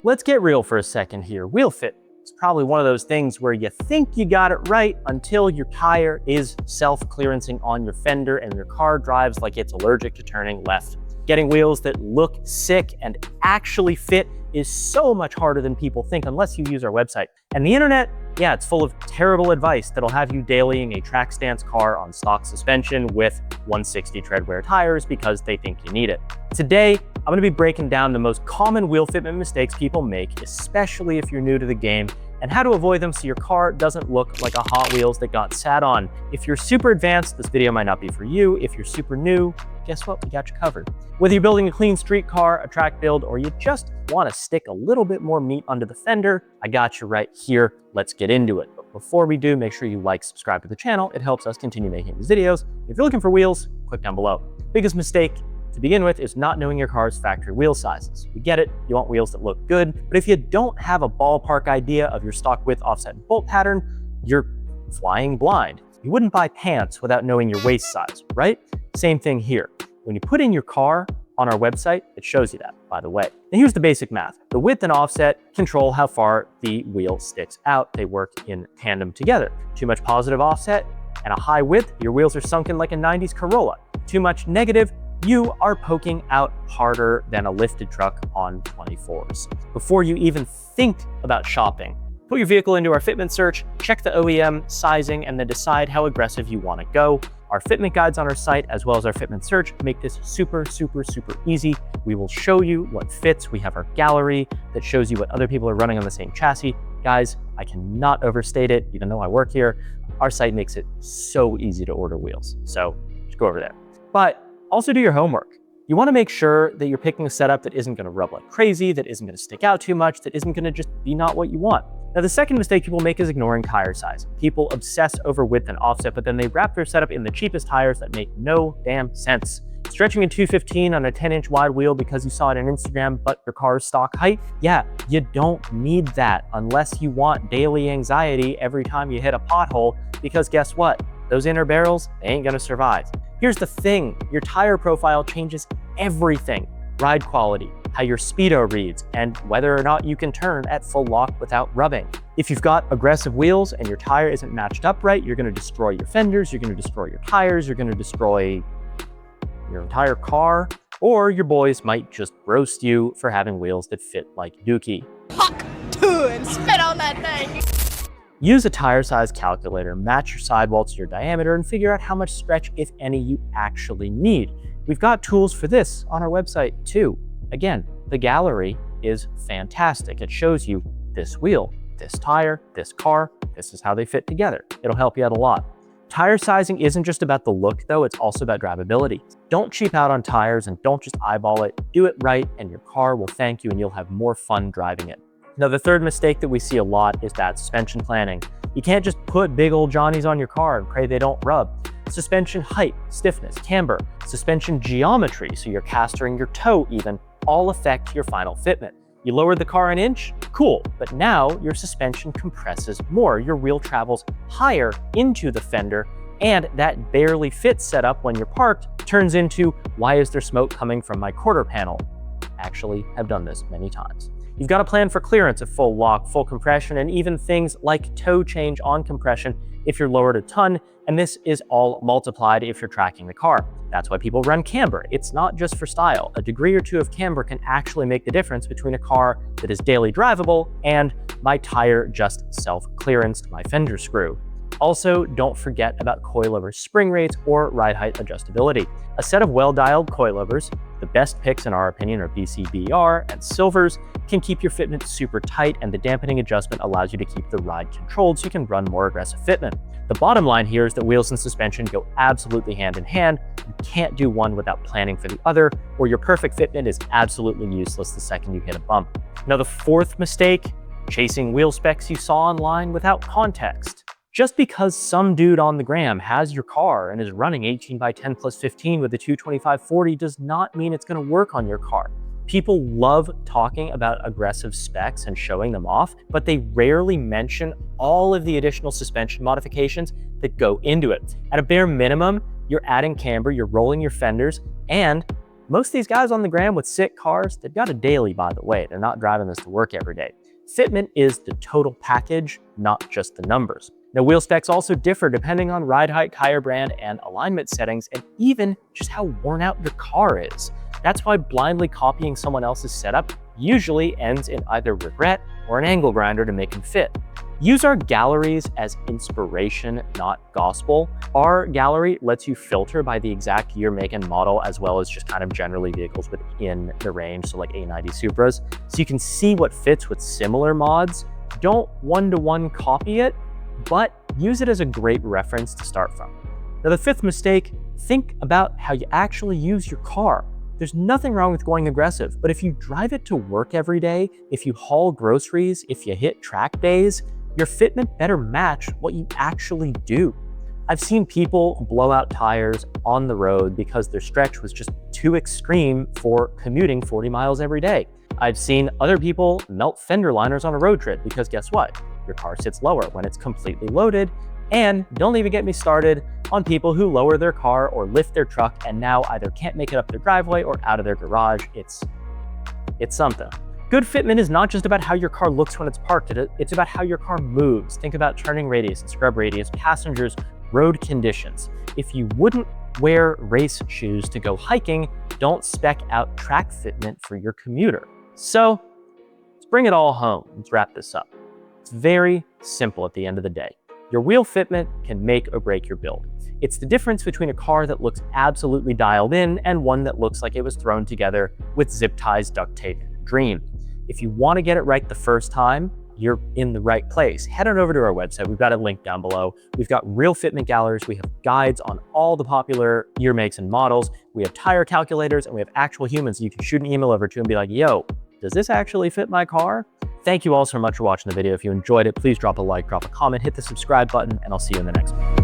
Let's get real for a second here. Wheel fit is probably one of those things where you think you got it right until your tire is self-clearancing on your fender and your car drives like it's allergic to turning left. Getting wheels that look sick and actually fit is so much harder than people think unless you use our website. And the internet, yeah, it's full of terrible advice that'll have you dailying a track stance car on stock suspension with 160 treadwear tires because they think you need it. Today, I'm gonna be breaking down the most common wheel fitment mistakes people make, especially if you're new to the game, and how to avoid them so your car doesn't look like a Hot Wheels that got sat on. If you're super advanced, this video might not be for you. If you're super new, guess what? We got you covered. Whether you're building a clean street car, a track build, or you just want to stick a little bit more meat under the fender, I got you right here. Let's get into it. But before we do, make sure you like, subscribe to the channel. It helps us continue making these videos. If you're looking for wheels, click down below. Biggest mistake to begin with is not knowing your car's factory wheel sizes. We get it, you want wheels that look good, but if you don't have a ballpark idea of your stock width, offset, and bolt pattern, you're flying blind. You wouldn't buy pants without knowing your waist size, right? Same thing here. When you put in your car on our website, it shows you that, by the way. And here's the basic math. The width and offset control how far the wheel sticks out. They work in tandem together. Too much positive offset and a high width, your wheels are sunken like a 90s Corolla. Too much negative, you are poking out harder than a lifted truck on 24s. Before you even think about shopping, put your vehicle into our fitment search, check the OEM sizing, and then decide how aggressive you want to go. Our fitment guides on our site, as well as our fitment search, make this super, super, super easy. We will show you what fits. We have our gallery that shows you what other people are running on the same chassis. Guys, I cannot overstate it, even though I work here. Our site makes it so easy to order wheels. So just go over there. But also do your homework. You want to make sure that you're picking a setup that isn't going to rub like crazy, that isn't going to stick out too much, that isn't going to just be not what you want. Now, the second mistake people make is ignoring tire size. People obsess over width and offset, but then they wrap their setup in the cheapest tires that make no damn sense. Stretching a 215 on a 10-inch wide wheel because you saw it on Instagram, but your car's stock height? Yeah, you don't need that unless you want daily anxiety every time you hit a pothole, because guess what? Those inner barrels, they ain't gonna survive. Here's the thing, your tire profile changes everything. Ride quality, how your speedo reads, and whether or not you can turn at full lock without rubbing. If you've got aggressive wheels and your tire isn't matched up right, you're gonna destroy your fenders, you're gonna destroy your tires, you're gonna destroy your entire car, or your boys might just roast you for having wheels that fit like Dookie. Huck to and spit on that thing. Use a tire size calculator, match your sidewall to your diameter, and figure out how much stretch, if any, you actually need. We've got tools for this on our website too. Again, the gallery is fantastic. It shows you this wheel, this tire, this car, this is how they fit together. It'll help you out a lot. Tire sizing isn't just about the look though, it's also about drivability. Don't cheap out on tires and don't just eyeball it. Do it right and your car will thank you and you'll have more fun driving it. Now, the third mistake that we see a lot is that suspension planning. You can't just put big old Johnnies on your car and pray they don't rub. Suspension height, stiffness, camber, suspension geometry, so your caster and your toe even, all affect your final fitment. You lowered the car an inch? Cool, but now your suspension compresses more. Your wheel travels higher into the fender, and that barely fits setup when you're parked turns into, why is there smoke coming from my quarter panel? Actually, have done this many times. You've got to plan for clearance at full lock, full compression, and even things like toe change on compression if you're lowered a ton, and this is all multiplied if you're tracking the car. That's why people run camber. It's not just for style. A degree or two of camber can actually make the difference between a car that is daily drivable and my tire just self-clearanced my fender screw. Also, don't forget about coilover spring rates or ride height adjustability. A set of well-dialed coilovers, the best picks in our opinion are BCBR and silvers, can keep your fitment super tight, and the dampening adjustment allows you to keep the ride controlled so you can run more aggressive fitment. The bottom line here is that wheels and suspension go absolutely hand in hand. You can't do one without planning for the other, or your perfect fitment is absolutely useless the second you hit a bump. Now, the fourth mistake, chasing wheel specs you saw online without context. Just because some dude on the gram has your car and is running 18 by 10 plus 15 with a 225/40 does not mean it's going to work on your car. People love talking about aggressive specs and showing them off, but they rarely mention all of the additional suspension modifications that go into it. At a bare minimum, you're adding camber, you're rolling your fenders, and Most of these guys on the gram with sick cars, they've got a daily, by the way. They're not driving this to work every day. Fitment is the total package, not just the numbers. Now, wheel specs also differ depending on ride height, tire brand, and alignment settings, and even just how worn out your car is. That's why blindly copying someone else's setup usually ends in either regret or an angle grinder to make them fit. Use our galleries as inspiration, not gospel. Our gallery lets you filter by the exact year, make, and model, as well as just kind of generally vehicles within the range, so like A90 Supras. So you can see what fits with similar mods. Don't one-to-one copy it, but use it as a great reference to start from. Now, the fifth mistake, think about how you actually use your car. There's nothing wrong with going aggressive, but if you drive it to work every day, if you haul groceries, if you hit track days, your fitment better match what you actually do. I've seen people blow out tires on the road because their stretch was just too extreme for commuting 40 miles every day. I've seen other people melt fender liners on a road trip because guess what? Your car sits lower when it's completely loaded. And don't even get me started on people who lower their car or lift their truck and now either can't make it up their driveway or out of their garage. It's something. Good fitment is not just about how your car looks when it's parked, it's about how your car moves. Think about turning radius and scrub radius, passengers, road conditions. If you wouldn't wear race shoes to go hiking, don't spec out track fitment for your commuter. So let's bring it all home. Let's wrap this up. It's very simple at the end of the day. Your wheel fitment can make or break your build. It's the difference between a car that looks absolutely dialed in and one that looks like it was thrown together with zip ties, duct tape, and a dream. If you want to get it right the first time, you're in the right place. Head on over to our website. We've got a link down below. We've got real fitment galleries. We have guides on all the popular year makes and models. We have tire calculators and we have actual humans you can shoot an email over to and be like, yo, does this actually fit my car? Thank you all so much for watching the video. If you enjoyed it, please drop a like, drop a comment, hit the subscribe button, and I'll see you in the next one.